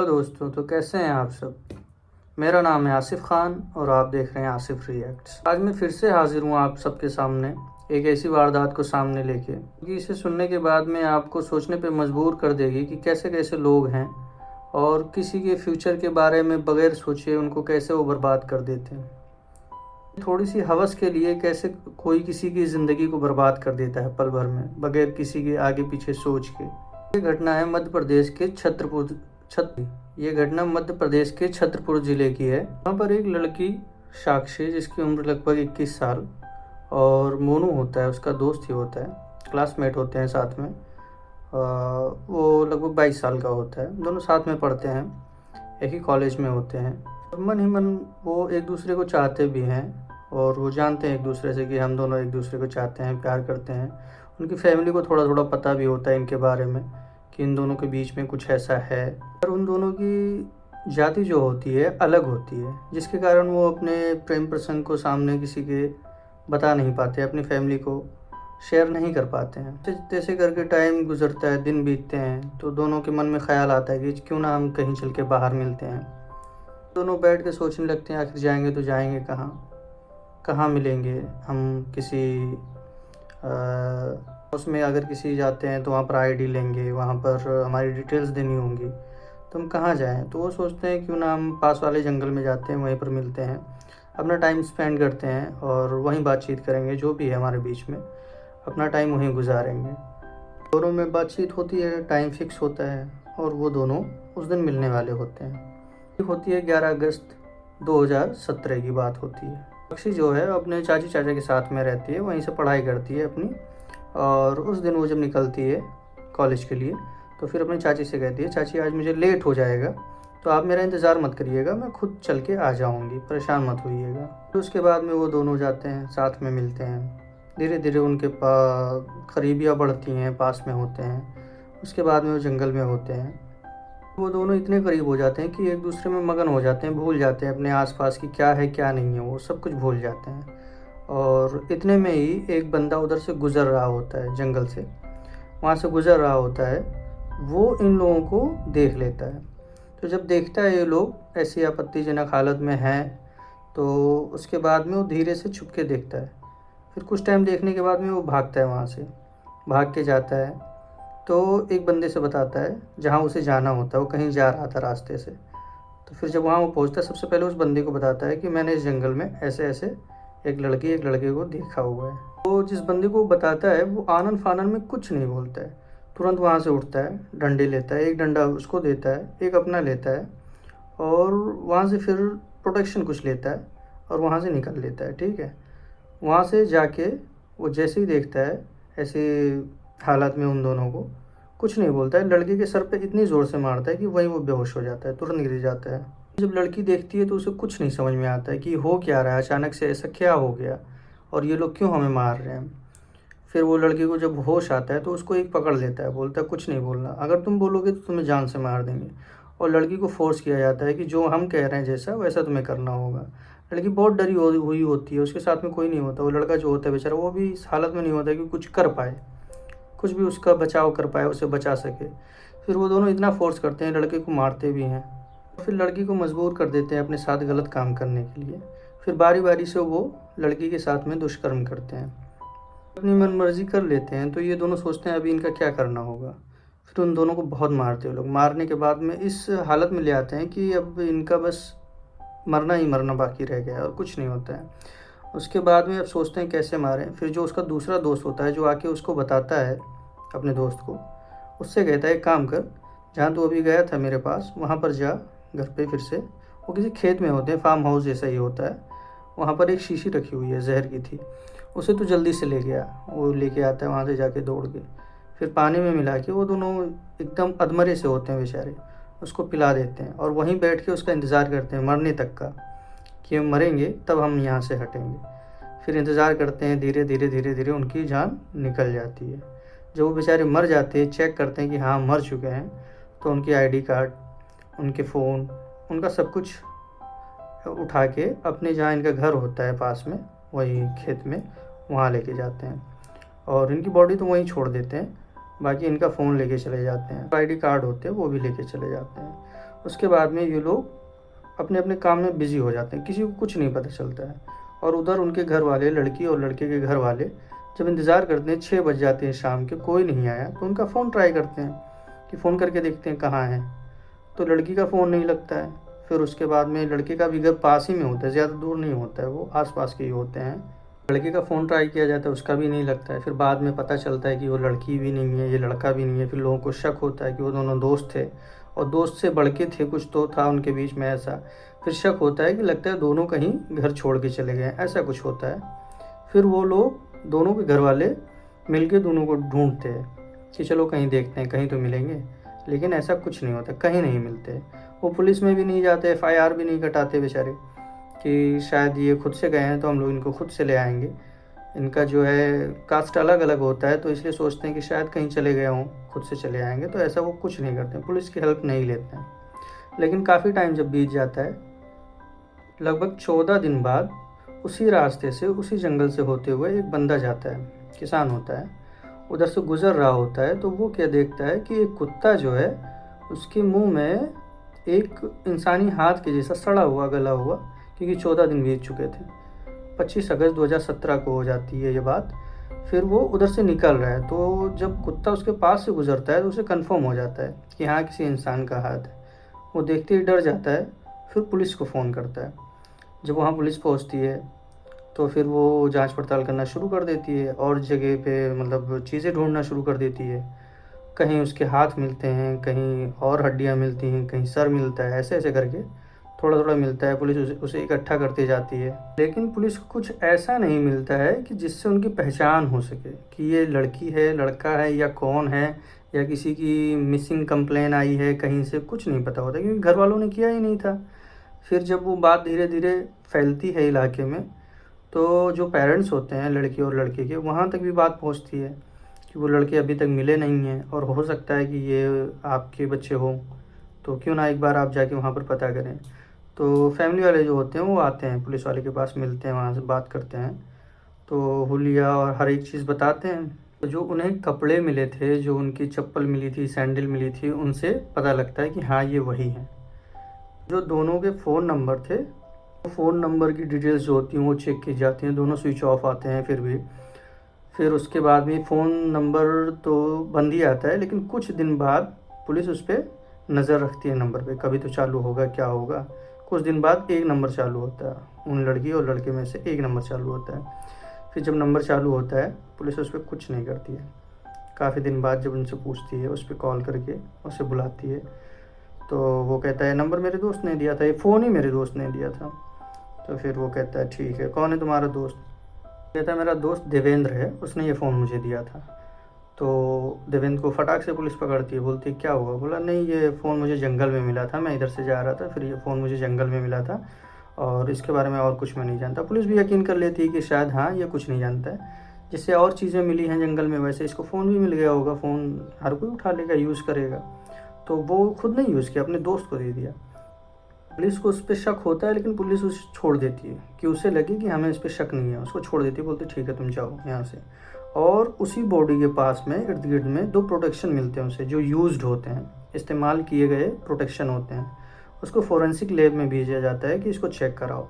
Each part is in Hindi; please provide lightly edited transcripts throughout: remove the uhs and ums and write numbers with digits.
हेलो दोस्तों, तो कैसे हैं आप सब। मेरा नाम है आसिफ खान और आप देख रहे हैं आसिफ रिएक्ट्स। आज मैं फिर से हाजिर हूँ आप सबके सामने एक ऐसी वारदात को सामने लेके कि इसे सुनने के बाद में आपको सोचने पे मजबूर कर देगी कि कैसे कैसे लोग हैं और किसी के फ्यूचर के बारे में बगैर सोचे उनको कैसे वो बर्बाद कर देते हैं। थोड़ी सी हवस के लिए कैसे कोई किसी की ज़िंदगी को बर्बाद कर देता है पल भर में बगैर किसी के आगे पीछे सोच के। ये घटना है मध्य प्रदेश के ये घटना मध्य प्रदेश के छतरपुर जिले की है। वहाँ पर एक लड़की साक्षी, जिसकी उम्र लगभग 21 साल, और मोनू होता है उसका दोस्त ही होता है, क्लासमेट होते हैं साथ में। वो लगभग 22 साल का होता है। दोनों साथ में पढ़ते हैं, एक ही कॉलेज में होते हैं और मन ही मन वो एक दूसरे को चाहते भी हैं और वो जानते हैं एक दूसरे से कि हम दोनों एक दूसरे को चाहते हैं, प्यार करते हैं। उनकी फैमिली को थोड़ा थोड़ा पता भी होता है इनके बारे में कि इन दोनों के बीच में कुछ ऐसा है। पर उन दोनों की जाति जो होती है अलग होती है, जिसके कारण वो अपने प्रेम प्रसंग को सामने किसी के बता नहीं पाते, अपनी फैमिली को शेयर नहीं कर पाते हैं। जैसे करके टाइम गुजरता है, दिन बीतते हैं, तो दोनों के मन में ख्याल आता है कि क्यों ना हम कहीं चल के बाहर मिलते हैं। दोनों बैठ के सोचने लगते हैं आखिर जाएंगे तो जाएंगे कहाँ, कहाँ मिलेंगे हम। किसी उसमें अगर किसी जाते हैं तो वहाँ पर आईडी लेंगे, वहाँ पर हमारी डिटेल्स देनी होंगी, तो हम कहाँ जाएं। तो वो सोचते हैं क्यों ना हम पास वाले जंगल में जाते हैं, वहीं पर मिलते हैं, अपना टाइम स्पेंड करते हैं और वहीं बातचीत करेंगे, जो भी है हमारे बीच में अपना टाइम वहीं गुजारेंगे। दोनों में बातचीत होती है, टाइम फिक्स होता है और वो दोनों उस दिन मिलने वाले होते हैं। होती है 11 अगस्त 2017 की बात होती है। साक्षी जो है अपने चाची चाचा के साथ में रहती है, वहीं से पढ़ाई करती है अपनी। और उस दिन वो जब निकलती है कॉलेज के लिए तो फिर अपनी चाची से कहती है, चाची आज मुझे लेट हो जाएगा तो आप मेरा इंतज़ार मत करिएगा, मैं खुद चल के आ जाऊंगी, परेशान मत होइएगा। तो उसके बाद में वो दोनों जाते हैं, साथ में मिलते हैं। धीरे धीरे उनके करीबियाँ बढ़ती हैं, पास में होते हैं। उसके बाद में वो जंगल में होते हैं। वो दोनों इतने करीब हो जाते हैं कि एक दूसरे में मगन हो जाते हैं, भूल जाते हैं अपने आसपास की क्या है क्या नहीं है, वो सब कुछ भूल जाते हैं। और इतने में ही एक बंदा उधर से गुज़र रहा होता है, जंगल से वहाँ से गुज़र रहा होता है। वो इन लोगों को देख लेता है। तो जब देखता है ये लोग ऐसी आपत्तिजनक हालत में हैं, तो उसके बाद में वो धीरे से छुप के देखता है। फिर कुछ टाइम देखने के बाद में वो भागता है, वहाँ से भाग के जाता है। तो एक बंदे से बताता है जहाँ उसे जाना होता है, वो कहीं जा रहा था रास्ते से। तो फिर जब वहाँ वो पहुँचता है, सबसे पहले उस बंदे को बताता है कि मैंने इस जंगल में ऐसे ऐसे एक लड़के को देखा हुआ है। तो जिस बंदे को बताता है वो आनन फानन में कुछ नहीं बोलता है, तुरंत वहाँ से उठता है, डंडे लेता है, एक डंडा उसको देता है, एक अपना लेता है और वहाँ से फिर प्रोटेक्शन कुछ लेता है और वहाँ से निकल लेता है। ठीक है, वहाँ से जाके वो जैसे ही देखता है ऐसे हालत में उन दोनों को, कुछ नहीं बोलता है, लड़के के सर पे इतनी ज़ोर से मारता है कि वहीं वो बेहोश हो जाता है, तुरंत गिर जाता है। जब लड़की देखती है तो उसे कुछ नहीं समझ में आता है कि हो क्या रहा है, अचानक से ऐसा क्या हो गया और ये लोग क्यों हमें मार रहे हैं। फिर वो लड़की को जब होश आता है तो उसको एक पकड़ लेता है, बोलता है कुछ नहीं बोलना, अगर तुम बोलोगे तो तुम्हें जान से मार देंगे। और लड़की को फोर्स किया जाता है कि जो हम कह रहे हैं जैसा वैसा तुम्हें करना होगा। लड़की बहुत डरी हुई होती है, उसके साथ में कोई नहीं होता। वो लड़का जो होता है बेचारा, वो भी इस हालत में नहीं होता कि कुछ कर पाए, कुछ भी उसका बचाव कर पाए, उसे बचा सके। फिर वो दोनों इतना फोर्स करते हैं, लड़के को मारते भी हैं, फिर लड़की को मजबूर कर देते हैं अपने साथ गलत काम करने के लिए। फिर बारी बारी से वो लड़की के साथ में दुष्कर्म करते हैं, अपनी मनमर्जी कर लेते हैं। तो ये दोनों सोचते हैं अभी इनका क्या करना होगा। फिर उन दोनों को बहुत मारते हैं लोग। मारने के बाद में इस हालत में ले आते हैं कि अब इनका बस मरना ही मरना बाकी रह गया है और कुछ नहीं होता है। उसके बाद में अब सोचते हैं कैसे मारें। फिर जो उसका दूसरा दोस्त होता है, जो आके उसको बताता है अपने दोस्त को, उससे कहता है एक काम कर, जहाँ तू अभी गया था मेरे पास वहाँ पर जा, घर पे फिर से। वो किसी खेत में होते हैं, फार्म हाउस जैसा ही होता है। वहाँ पर एक शीशी रखी हुई है, जहर की थी, उसे तू जल्दी से ले गया। वो लेके आता है वहाँ से जाके दौड़ के, फिर पानी में मिला के वो दोनों एकदम अधमरे से होते हैं बेचारे, उसको पिला देते हैं और वहीं बैठ के उसका इंतज़ार करते हैं मरने तक का, कि हम मरेंगे तब हम यहाँ से हटेंगे। फिर इंतज़ार करते हैं, धीरे धीरे धीरे धीरे उनकी जान निकल जाती है। जब वो बेचारे मर जाते हैं, चेक करते हैं कि हाँ मर चुके हैं, तो उनकी आईडी कार्ड, उनके फ़ोन, उनका सब कुछ उठा के अपने जहाँ इनका घर होता है पास में, वही खेत में, वहाँ लेके जाते हैं और इनकी बॉडी तो वहीं छोड़ देते हैं। बाकी इनका फ़ोन लेके चले जाते हैं, आईडी कार्ड होते हैं वो भी लेके चले जाते हैं। उसके बाद में ये लोग अपने अपने काम में बिज़ी हो जाते हैं, किसी को कुछ नहीं पता चलता है। और उधर उनके घर वाले, लड़की और लड़के के घर वाले जब इंतज़ार करते हैं, 6 बज जाते हैं शाम के, कोई नहीं आया, तो उनका फ़ोन ट्राई करते हैं कि फ़ोन करके देखते हैं कहाँ है। तो लड़की का फ़ोन नहीं लगता है। फिर उसके बाद में लड़के का भी घर पास ही में होता है, ज़्यादा दूर नहीं होता है, वो आस पास के ही होते हैं। लड़के का फ़ोन ट्राई किया जाता है, उसका भी नहीं लगता है। फिर बाद में पता चलता है कि वो लड़की भी नहीं है, ये लड़का भी नहीं है। फिर लोगों को शक होता है कि वो दोनों दोस्त थे, और दोस्त से बढ़ के थे, कुछ तो था उनके बीच में ऐसा। फिर शक होता है कि लगता है दोनों कहीं घर छोड़ के चले गए, ऐसा कुछ होता है। फिर वो लोग, दोनों के घर वाले मिलके दोनों को ढूंढते हैं कि चलो कहीं देखते हैं, कहीं तो मिलेंगे। लेकिन ऐसा कुछ नहीं होता, कहीं नहीं मिलते। वो पुलिस में भी नहीं जाते, FIR भी नहीं कटाते बेचारे कि शायद ये खुद से गए हैं तो हम लोग इनको खुद से ले आएंगे। इनका जो है कास्ट अलग अलग होता है, तो इसलिए सोचते हैं कि शायद कहीं चले गए हों, खुद से चले आएंगे। तो ऐसा वो कुछ नहीं करते, पुलिस की हेल्प नहीं लेते हैं। लेकिन काफ़ी टाइम जब बीत जाता है, लगभग 14 दिन बाद, उसी रास्ते से, उसी जंगल से होते हुए एक बंदा जाता है, किसान होता है, उधर से गुज़र रहा होता है। तो वो क्या देखता है कि एक कुत्ता जो है, उसके मुंह में एक इंसानी हाथ के जैसा सड़ा हुआ, गला हुआ, क्योंकि 14 दिन बीत चुके थे। 25 अगस्त 2017 को हो जाती है ये बात। फिर वो उधर से निकल रहा है, तो जब कुत्ता उसके पास से गुजरता है तो उसे कंफर्म हो जाता है कि हाँ, किसी इंसान का हाथ है। वो देखते ही डर जाता है, फिर पुलिस को फ़ोन करता है। जब वहाँ पुलिस पहुँचती है तो फिर वो जांच पड़ताल करना शुरू कर देती है, और जगह पे मतलब चीज़ें ढूंढना शुरू कर देती है। कहीं उसके हाथ मिलते हैं, कहीं और हड्डियाँ मिलती हैं, कहीं सर मिलता है, ऐसे ऐसे करके थोड़ा थोड़ा मिलता है। पुलिस उसे इकट्ठा करती जाती है, लेकिन पुलिस को कुछ ऐसा नहीं मिलता है कि जिससे उनकी पहचान हो सके कि ये लड़की है, लड़का है, या कौन है, या किसी की मिसिंग कंप्लेन आई है कहीं से, कुछ नहीं पता होता, क्योंकि घर वालों ने किया ही नहीं था। फिर जब वो बात धीरे धीरे फैलती है इलाके में, तो जो पेरेंट्स होते हैं लड़की और लड़के के, वहाँ तक भी बात पहुँचती है कि वो लड़के अभी तक मिले नहीं हैं, और हो सकता है कि ये आपके बच्चे हों, तो क्यों ना एक बार आप जाके वहाँ पर पता करें। तो फैमिली वाले जो होते हैं वो आते हैं पुलिस वाले के पास, मिलते हैं, वहाँ से बात करते हैं, तो हुलिया और हर एक चीज़ बताते हैं। तो जो उन्हें कपड़े मिले थे, जो उनकी चप्पल मिली थी, सैंडल मिली थी, उनसे पता लगता है कि हाँ, ये वही हैं। जो दोनों के फ़ोन नंबर थे, फ़ोन नंबर की डिटेल्स जो होती हैं वो चेक की जाती हैं, दोनों स्विच ऑफ आते हैं फिर भी। फिर उसके बाद में फ़ोन नंबर तो बंद ही आता है, लेकिन कुछ दिन बाद पुलिस उस पर नज़र रखती है, नंबर पे कभी तो चालू होगा, क्या होगा। कुछ दिन बाद एक नंबर चालू होता है, उन लड़की और लड़के में से एक नंबर चालू होता है। फिर जब नंबर चालू होता है, पुलिस उस पर कुछ नहीं करती है। काफ़ी दिन बाद जब उनसे पूछती है, उस पर कॉल करके उसे बुलाती है, तो वो कहता है नंबर मेरे दोस्त ने दिया था, ये फ़ोन ही मेरे दोस्त ने दिया था। तो फिर वो कहता है ठीक है, कौन है तुम्हारा दोस्त? कहता है मेरा दोस्त देवेंद्र है, उसने ये फ़ोन मुझे दिया था। तो देवेंद्र को फटाक से पुलिस पकड़ती है, बोलती है क्या हुआ? बोला नहीं, ये फ़ोन मुझे जंगल में मिला था, मैं इधर से जा रहा था, फिर ये फ़ोन मुझे जंगल में मिला था, और इसके बारे में और कुछ मैं नहीं जानता। पुलिस भी यकीन कर लेती है कि शायद हाँ, ये कुछ नहीं जानता है, जिससे और चीज़ें मिली हैं जंगल में, वैसे इसको फ़ोन भी मिल गया होगा, फ़ोन हर कोई उठा लेगा, यूज़ करेगा। तो वो खुद नहीं यूज़ किया, अपने दोस्त को दे दिया। पुलिस को उस पर शक होता है, लेकिन पुलिस उसे छोड़ देती है कि उसे लगे कि हमें इस पर शक नहीं है, उसको छोड़ देती है, बोलते ठीक है तुम जाओ यहाँ से। और उसी बॉडी के पास में इर्द गिर्द में 2 प्रोटेक्शन मिलते हैं उसे, जो यूज्ड होते हैं, इस्तेमाल किए गए प्रोटेक्शन होते हैं। उसको फोरेंसिक लैब में भेजा जाता है कि इसको चेक कराओ।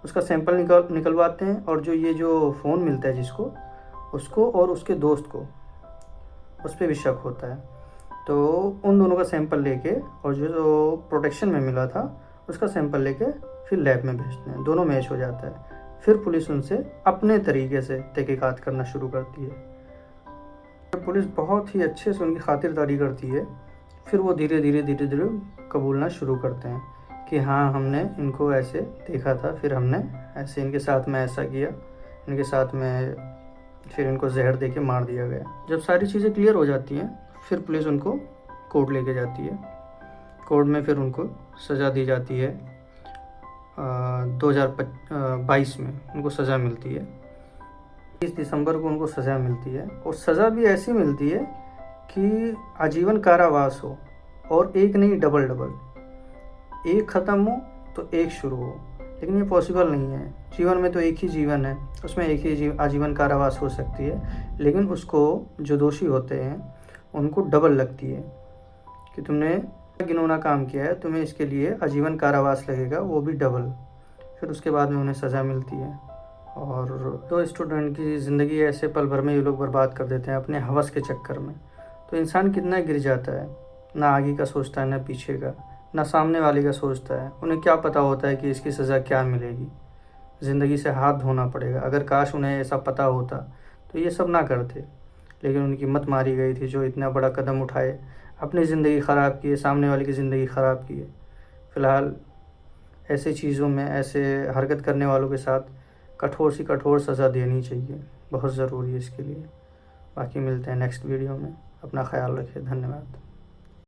उसका सैंपल निकलवाते हैं, और जो फ़ोन मिलता है जिसको, उसको और उसके दोस्त को, उस पर भी शक होता है। तो उन दोनों का सैंपल लेके, और जो प्रोटेक्शन में मिला था उसका सैंपल लेके फिर लैब में भेजते हैं, दोनों मैच हो जाता है। फिर पुलिस उनसे अपने तरीके से तहकीकात करना शुरू करती है। पुलिस बहुत ही अच्छे से उनकी खातिरदारी करती है। फिर वो धीरे धीरे कबूलना शुरू करते हैं कि हाँ, हमने इनको ऐसे देखा था, फिर हमने ऐसे इनके साथ में ऐसा किया, इनके साथ में फिर इनको जहर दे के मार दिया गया। जब सारी चीज़ें क्लियर हो जाती हैं, फिर पुलिस उनको कोर्ट लेके जाती है। कोर्ट में फिर उनको सज़ा दी जाती है। 2022 में उनको सज़ा मिलती है। 30 दिसंबर को उनको सज़ा मिलती है, और सज़ा भी ऐसी मिलती है कि आजीवन कारावास हो, और एक नहीं, डबल डबल, एक ख़त्म हो तो एक शुरू हो। लेकिन ये पॉसिबल नहीं है, जीवन में तो एक ही जीवन है, उसमें एक ही आजीवन कारावास हो सकती है। लेकिन उसको जो दोषी होते हैं उनको डबल लगती है कि तुमने घिनौना काम किया है, तुम्हें इसके लिए आजीवन कारावास लगेगा, वो भी डबल। फिर उसके बाद में उन्हें सज़ा मिलती है। और तो स्टूडेंट की ज़िंदगी ऐसे पल भर में ये लोग बर्बाद कर देते हैं अपने हवस के चक्कर में। तो इंसान कितना गिर जाता है, ना आगे का सोचता है ना पीछे का, ना सामने वाले का सोचता है। उन्हें क्या पता होता है कि इसकी सज़ा क्या मिलेगी, ज़िंदगी से हाथ धोना पड़ेगा। अगर काश उन्हें ऐसा पता होता तो ये सब ना करते, लेकिन उनकी मत मारी गई थी जो इतना बड़ा कदम उठाए, अपनी ज़िंदगी ख़राब की है, सामने वाले की ज़िंदगी ख़राब की है। फ़िलहाल ऐसी चीज़ों में, ऐसे हरकत करने वालों के साथ कठोर सी कठोर सज़ा देनी चाहिए, बहुत ज़रूरी है इसके लिए। बाकी मिलते हैं नेक्स्ट वीडियो में, अपना ख्याल रखिए, धन्यवाद।